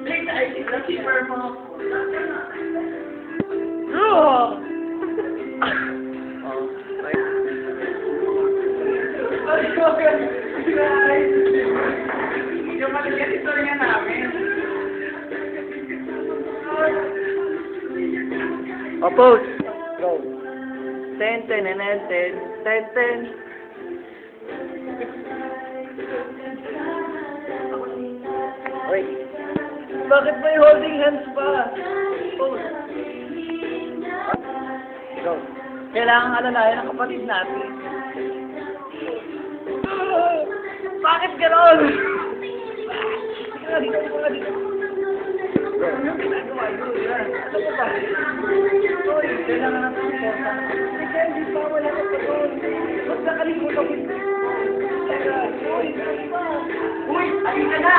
Play the ice cream mo. Oh! Yung maliit istorya namin. Oppose. Go. 10, 10, and then 10, 10, 10. Wait. Bakit may holding hands pa? Pose. Go. Kailangan alalayan ang kapatid natin. Bakit gano'n? Dito. Yung ginagawa yun, yan. Ano ba ba? Sorry, kailangan natin suporta. Sige, hindi pa, wala ka pa doon. Huwag na kalimutan ko. Teka, uy, Uy, ayun ka na!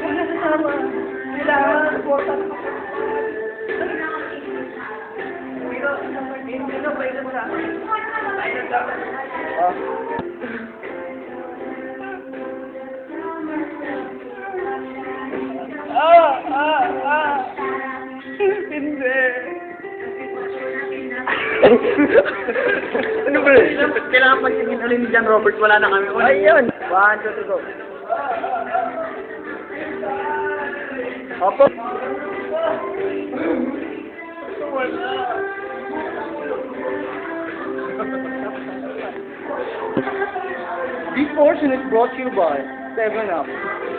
huwag na sasama. Kailangan suporta. Hindi na ba ito sa akin? Hindi. Ano ba yun? Kailangan pagsingin ulit ni John Robert, wala na kami ulit. Ayun! 1, 2, 3, go. Opo. This portion is brought to you by 7-Up.